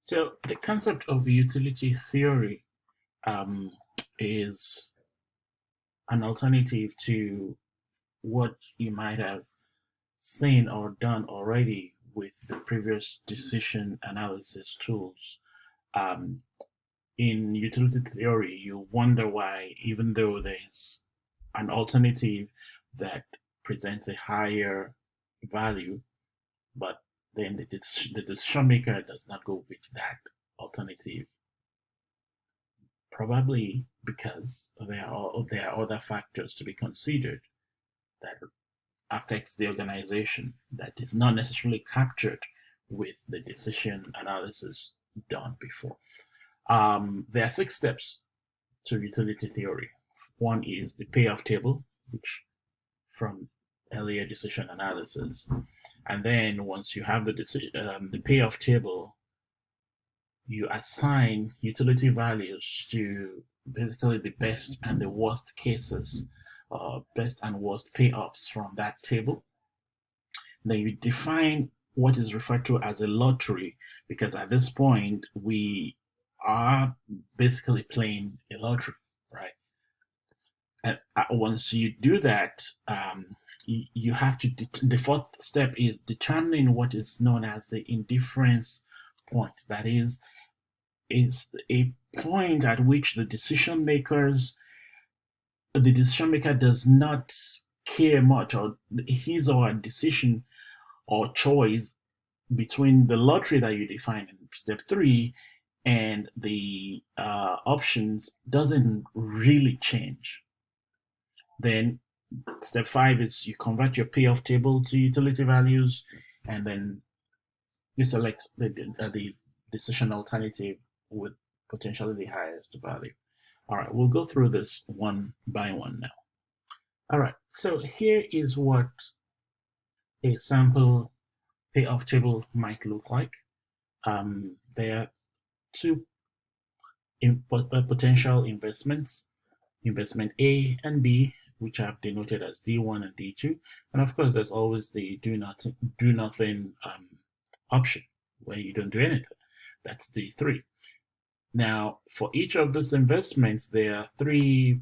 So the concept of utility theory um, is an alternative to what you might have seen or done already with the previous decision analysis tools. Um, in utility theory, you wonder why, even though there's an alternative that presents a higher value, but then the decision maker does not go with that alternative. Probably because there are other factors to be considered that affects the organization that is not necessarily captured with the decision analysis done before. There are six steps to utility theory. One is the payoff table, which from earlier decision analysis, and then once you have the payoff table, you assign utility values to basically the best and the worst cases, best and worst payoffs from that table. Then you define what is referred to as a lottery, because at this point we are basically playing a lottery, right? And once you do that, you have to. The fourth step is determining what is known as the indifference point. That is a point at which the decision maker does not care much, or his or her decision or choice between the lottery that you define in step three and the options doesn't really change. Then step five is you convert your payoff table to utility values, and then you select the decision alternative with potentially the highest value. All right, we'll go through this one by one now. All right, so here is what a sample payoff table might look like. There are two potential investments, investment A and B, which I've denoted as D1 and D2. And of course, there's always the do nothing option where you don't do anything. That's D3. Now, for each of these investments, there are three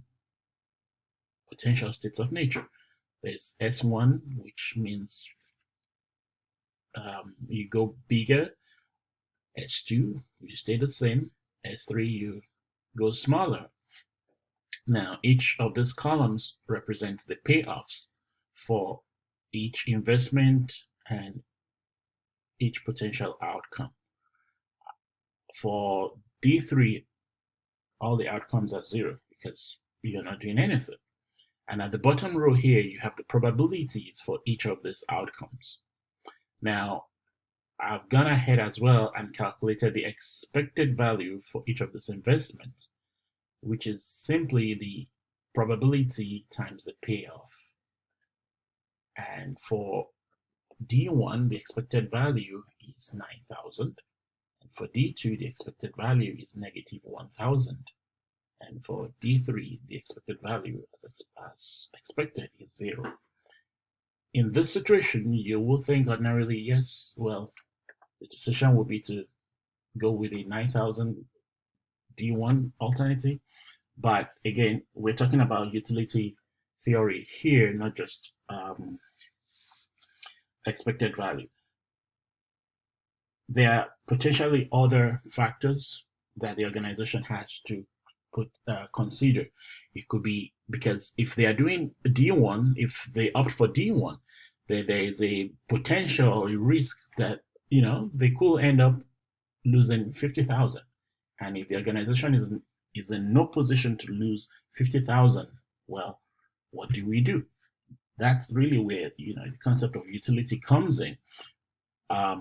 potential states of nature. There's S1, which means you go bigger. S2, you stay the same. S3, you go smaller. Now, each of these columns represents the payoffs for each investment and each potential outcome. For D3, all the outcomes are zero because you're not doing anything. And at the bottom row here, you have the probabilities for each of these outcomes. Now, I've gone ahead as well and calculated the expected value for each of these investments, which is simply the probability times the payoff. And for D1, the expected value is 9,000. And for D2, the expected value is negative 1,000. And for D3, the expected value as expected is 0. In this situation, you will think ordinarily, yes, well, the decision would be to go with a 9,000 D1 alternative. But again, we're talking about utility theory here, not just expected value. There are potentially other factors that the organization has to consider. It could be because if they are doing D1, if they opt for D1, there is a potential or a risk that they could end up losing 50,000. And if the organization is in no position to lose 50,000, well, what do we do? That's really where the concept of utility comes in. I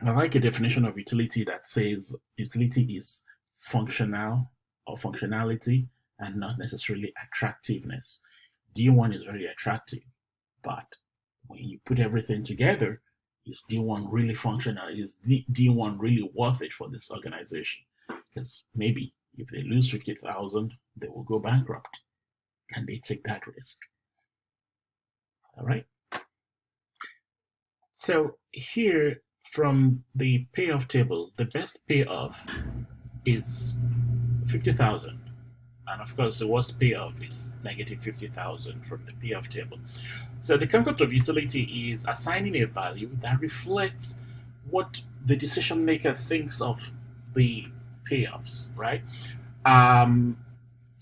like a definition of utility that says utility is functional or functionality and not necessarily attractiveness. D1 is very attractive, but when you put everything together, is D1 really functional? Is D1 really worth it for this organization? Because maybe if they lose 50,000, they will go bankrupt. Can they take that risk? All right. So here from the payoff table, the best payoff is 50,000. And of course, the worst payoff is negative 50,000 from the payoff table. So the concept of utility is assigning a value that reflects what the decision maker thinks of the payoffs, right? Um,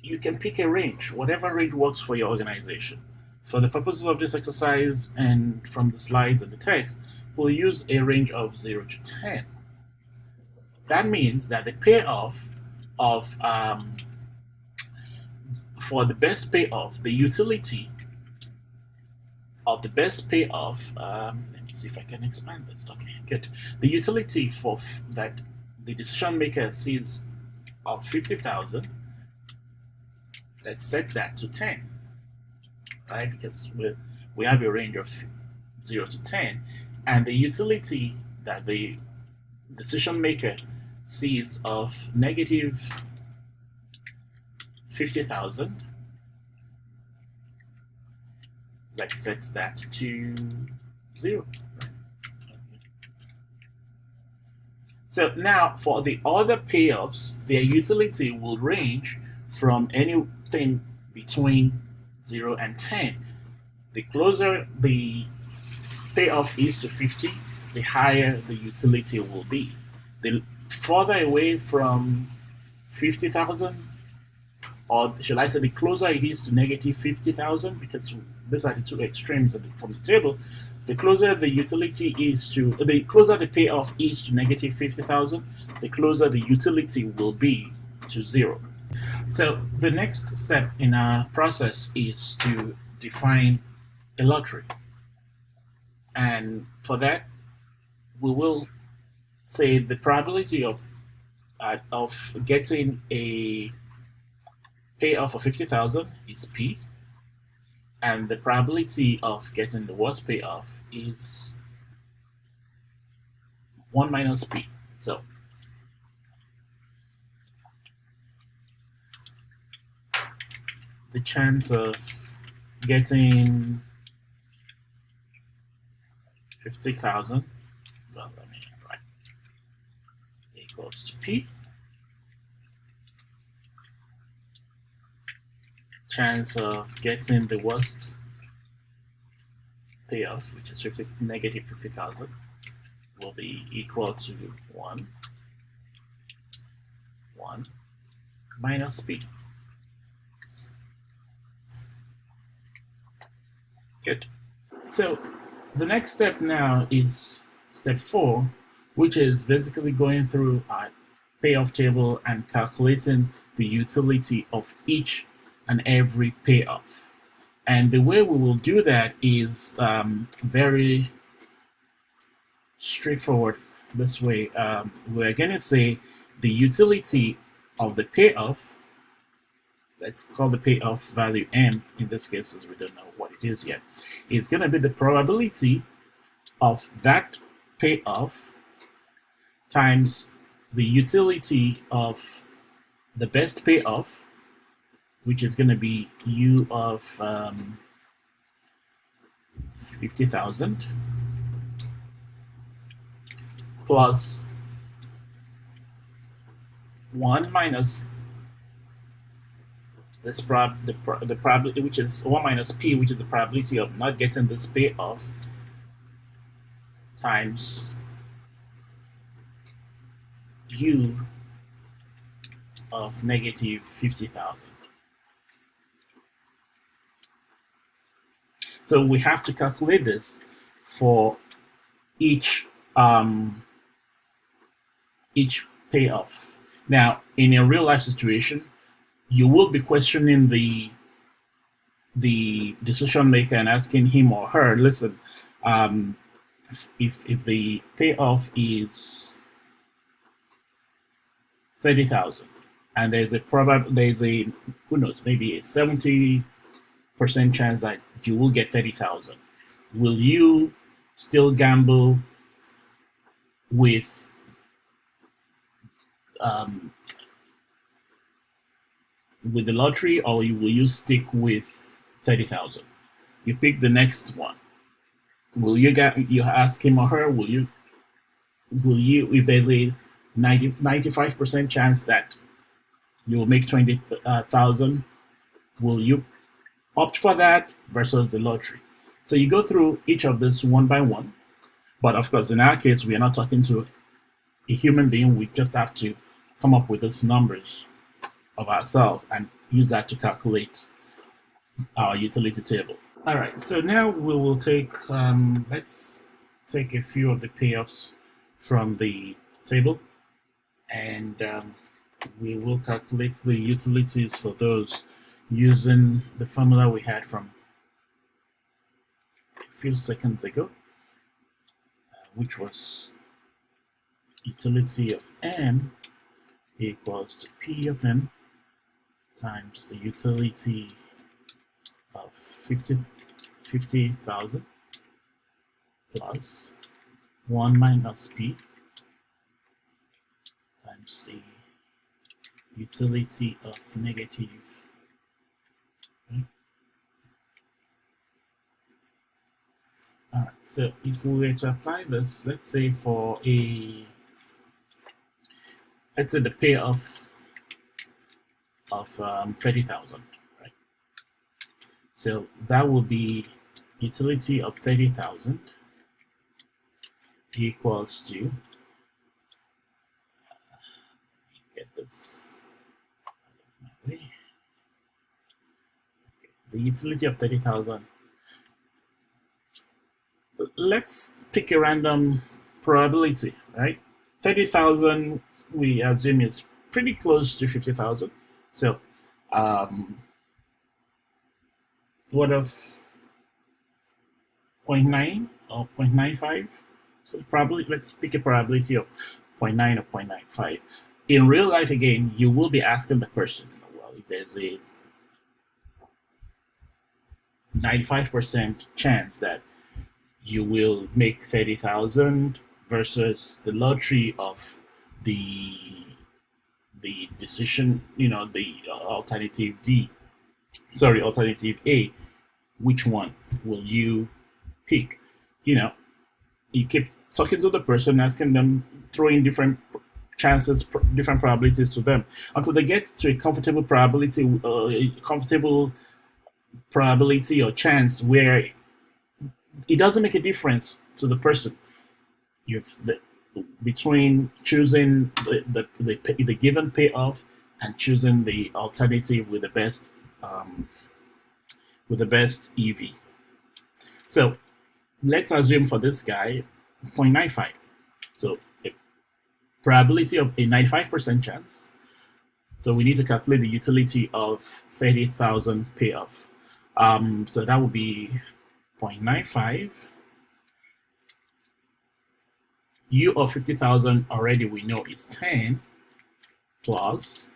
you can pick a range, whatever range works for your organization. For the purposes of this exercise and from the slides and the text, we'll use a range of 0 to 10. That means that the payoff of for the best payoff, the utility of the best payoff, let me see if I can expand this. Okay, good. The utility for that the decision maker sees of 50,000, let's set that to 10, right? Because we have a range of 0 to 10, and the utility that the decision maker sees of negative 50,000, let's set that to 0. So now for the other payoffs, their utility will range from anything between 0 and 10. The closer the payoff is to 50, the higher the utility will be. The further away from 50,000, or should I say the closer it is to negative 50,000, because these are the two extremes from the table, the closer the utility is to, the closer the payoff is to negative 50,000, the closer the utility will be to 0. So the next step in our process is to define a lottery. And for that, we will say the probability of getting a payoff of 50,000 is P, and the probability of getting the worst payoff is 1 minus P. So the chance of getting 50,000, well, I mean, right, equals to P. Chance of getting the worst payoff, which is negative 50,000, will be equal to 1 minus P. Good. So the next step now is step 4, which is basically going through our payoff table and calculating the utility of each and every payoff. And the way we will do that is very straightforward. This way, we're going to say the utility of the payoff, let's call the payoff value M in this case, as we don't know what it is yet, is going to be the probability of that payoff times the utility of the best payoff, which is going to be U of 50,000 plus 1 minus this the probability, which is 1 minus P, which is the probability of not getting this payoff, times U of negative 50,000. So we have to calculate this for each payoff. Now, in a real life situation, you will be questioning the decision maker and asking him or her, listen, if the payoff is 30,000 and there's a who knows, maybe a 70% chance that you will get 30,000, will you still gamble with the lottery, or will you stick with 30,000? You pick the next one. Will you ask him or her, will you will you, if there's a 95% chance that you'll make 20,000, will you opt for that versus the lottery? So you go through each of this one by one. But of course, in our case, we are not talking to a human being. We just have to come up with these numbers of ourselves and use that to calculate our utility table. All right, so now we will take, let's take a few of the payoffs from the table, and we will calculate the utilities for those using the formula we had from a few seconds ago, which was utility of M equals to P of M times the utility of 50,000 plus 1 minus P times the utility of negative. Okay. All right, so if we were to apply this, let's say for let's say the payoff of 30,000, right? So that will be utility of 30,000 equals to, get this out of my way. Okay. The utility of 30,000. Let's pick a random probability, right? 30,000 we assume is pretty close to 50,000. So what of 0.9 or 0.95? So probably let's pick a probability of 0.9 or 0.95. In real life, again, you will be asking the person, well, if there's a 95% chance that you will make 30,000 versus the lottery of the decision, the alternative alternative A, which one will you pick? You keep talking to the person, asking them, throwing different chances, different probabilities to them until they get to a comfortable probability or chance where it doesn't make a difference to the person. Between choosing the given payoff and choosing the alternative with the best EV. So let's assume for this guy 0.95. So a probability of a 95% chance. So we need to calculate the utility of 30,000 payoff. So that would be 0.95. U of 50,000 already we know is 10 plus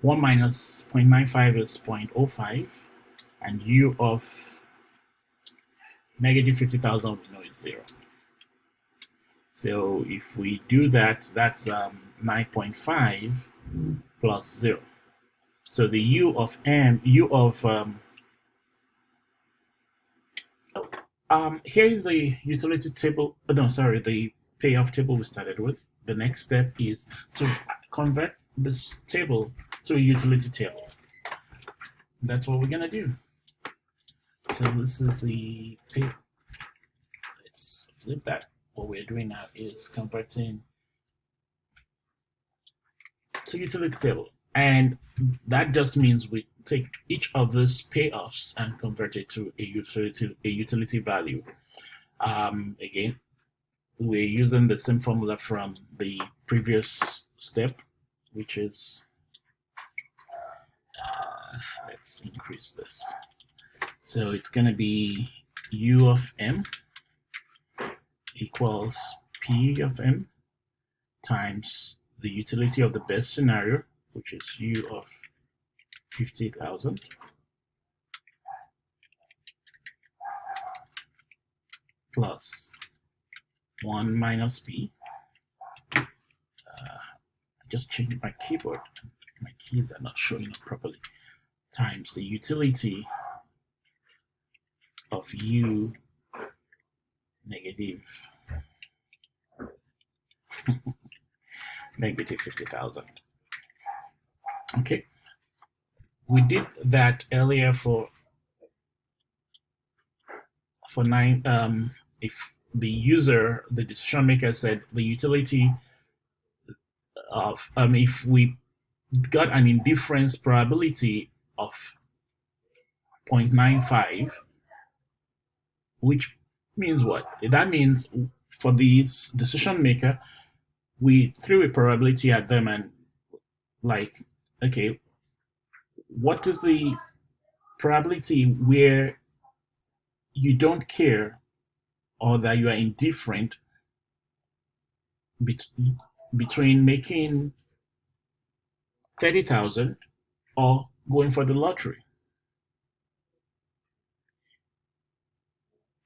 1 minus 0.95 is 0.05, and U of negative 50,000 we know is 0. So if we do that, that's 9.5 plus 0. So the U of here is the utility table. No, sorry, the payoff table we started with. The next step is to convert this table to a utility table. That's what we're gonna do. So this is the pay. Let's flip that. What we're doing now is converting to utility table, and that just means we take each of these payoffs and convert it to a utility value. Again, we're using the same formula from the previous step, which is let's increase this. So it's going to be U of M equals P of M times the utility of the best scenario, which is U of 50,000, plus 1 minus P. I just changed my keyboard. My keys are not showing up properly. Times the utility of U negative negative 50,000. Okay, we did that earlier for nine. If the decision maker said the utility of if we got an indifference probability of 0.95, which means what? That means for this decision maker, we threw a probability at them and like, okay, what is the probability where you don't care or that you are indifferent between making 30,000 or going for the lottery?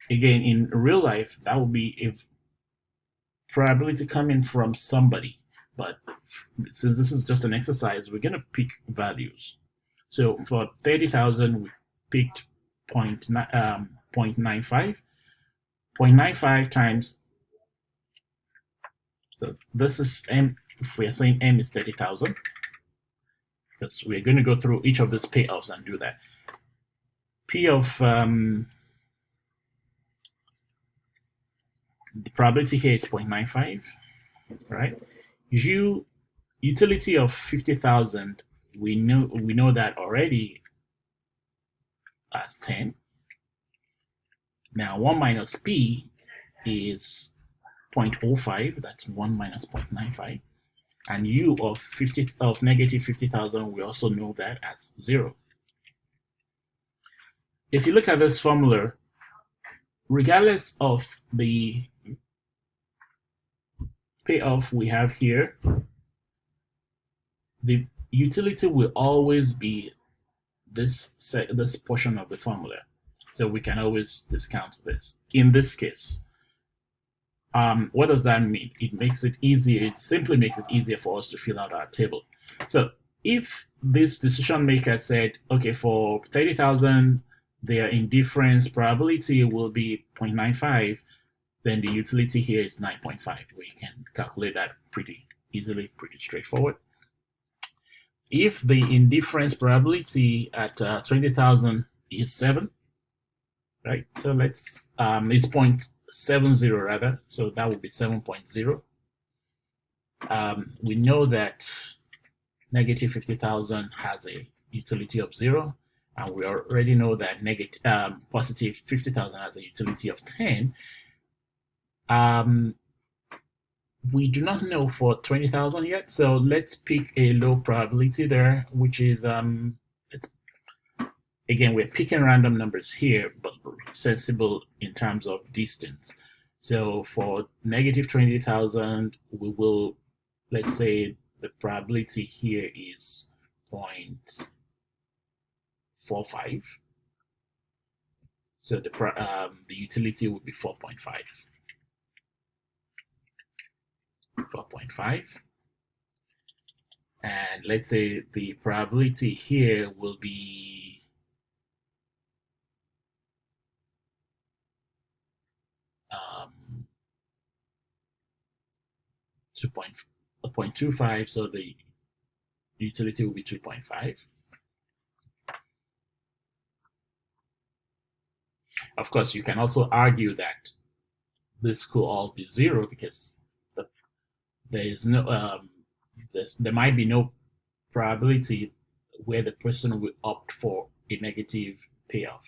Again, in real life, that would be a probability coming from somebody. But since this is just an exercise, we're going to pick values. So for 30,000, we picked 0.95. 0.95 times, so this is M, if we are saying M is 30,000, because we're going to go through each of these payoffs and do that. P of the probability here is 0.95, right? Utility of 50,000, we know that already as 10. Now 1 minus P is 0.05, that's 1 minus 0.95. And U of negative 50,000, we also know that as 0. If you look at this formula, regardless of the payoff we have here, the utility will always be this portion of the formula. So we can always discount this. In this case, what does that mean? It makes it easier. It simply makes it easier for us to fill out our table. So if this decision maker said, okay, for 30,000, their indifference probability will be 0.95, then the utility here is 9.5. We can calculate that pretty easily, pretty straightforward. If the indifference probability at 20,000 is 7, right? So let's, it's 0.70 rather, so that would be 7.0. We know that negative 50,000 has a utility of 0, and we already know that positive 50,000 has a utility of 10. We do not know for 20,000 yet, so let's pick a low probability there, which is, again, we're picking random numbers here, but sensible in terms of distance. So for negative 20,000, we will, let's say the probability here is 0.45. So the utility would be 4.5. 4.5, and let's say the probability here will be 2.25, so the utility will be 2.5. Of course, you can also argue that this could all be 0 because there is no there might be no probability where the person will opt for a negative payoff.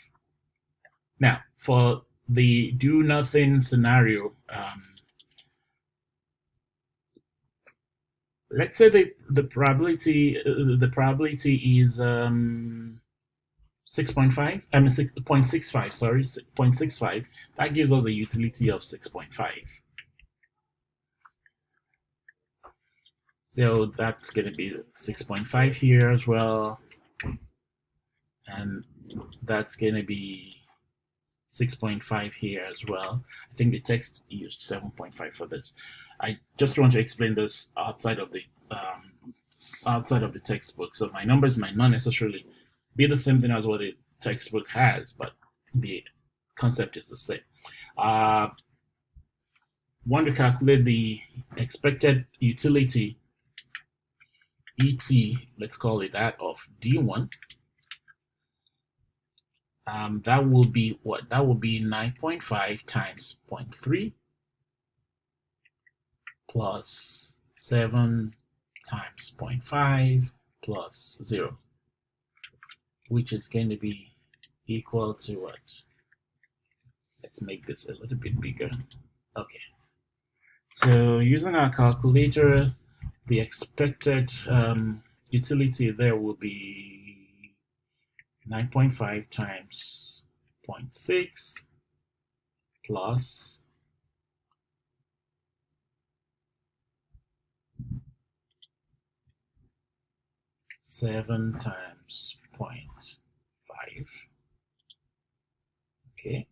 Now, for the do nothing scenario, let's say the probability is 6.5. I mean 6.65. Sorry, 6.65. That gives us a utility of 6.5. So that's going to be 6.5 here as well. And that's going to be 6.5 here as well. I think the text used 7.5 for this. I just want to explain this outside of the textbook. So my numbers might not necessarily be the same thing as what the textbook has, but the concept is the same. want to calculate the expected utility ET, let's call it that, of D1, that will be what? That will be 9.5 times 0.3 plus 7 times 0.5 plus 0, which is going to be equal to what? Let's make this a little bit bigger. Okay. So using our calculator, the expected utility there will be 9.5 times 0.6 plus 7 times 0.5, okay,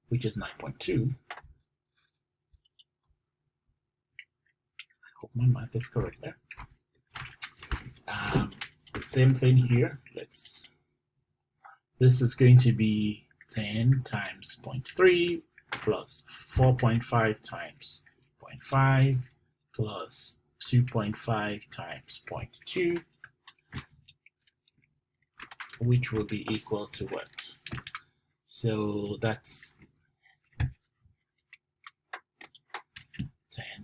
which is 9.2. I hope my math is correct there. Same thing here. This is going to be 10 times 0.3 plus 4.5 times 0.5 plus 2.5 times 0.2, which will be equal to what? So that's 10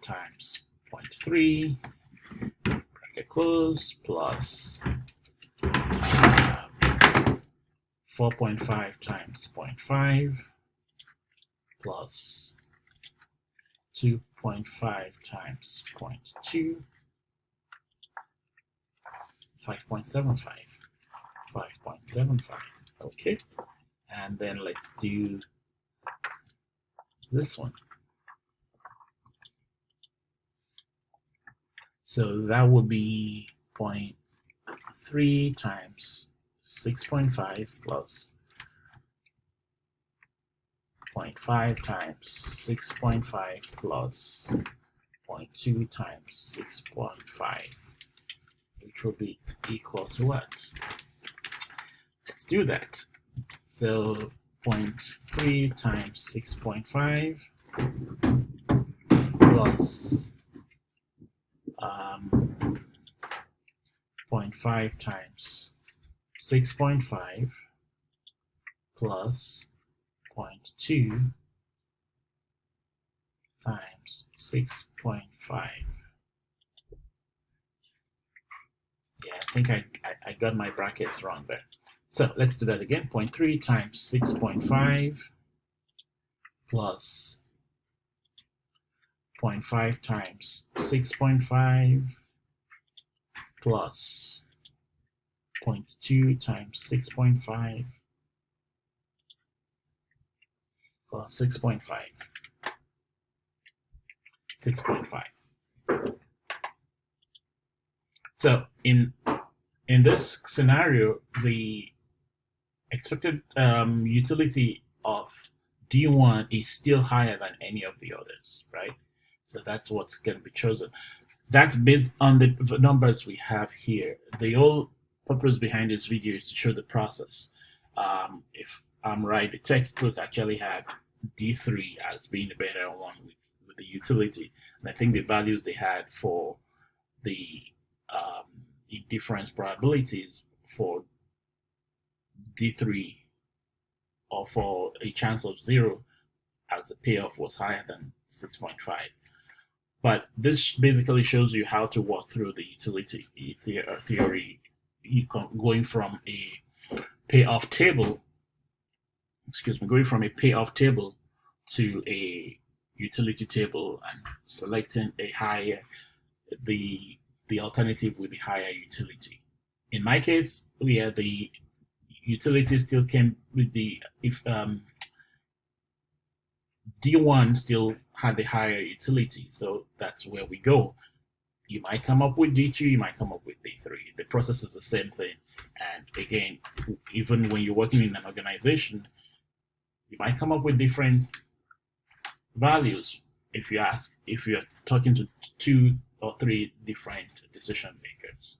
times 0.3, bracket close, plus 4.5 times 0.5 plus 2.5 times 0.2, 5.75. 5.75. Okay, and then let's do this one. So that would be 0.3 times 6.5 plus 0.5 times 6.5 plus 0.2 times 6.5, which will be equal to what? Let's do that. So 0.3 times 6.5 plus 0.5 times 6.5 plus 0.2 times 6.5. Yeah, I think I got my brackets wrong there. So let's do that again. 0.3 times 6.5 plus 0.5 times 6.5 plus 0.2 times 6.5 plus 6.5. 6.5. So in this scenario, the expected utility of D1 is still higher than any of the others, right? So that's what's going to be chosen. That's based on the numbers we have here. The whole purpose behind this video is to show the process. If I'm right, the textbook actually had D3 as being the better one with the utility. And I think the values they had for the indifference probabilities for D3 or for a chance of 0 as the payoff was higher than 6.5. But this basically shows you how to walk through the utility theory, going from a payoff table, going from a payoff table to a utility table and selecting a higher, the alternative with the higher utility. In my case, the utility still came with the, if D1 still had the higher utility, so that's where we go. You might come up with D2, you might come up with D3. The process is the same thing. And again, even when you're working in an organization, you might come up with different values if you're talking to 2 or 3 different decision makers.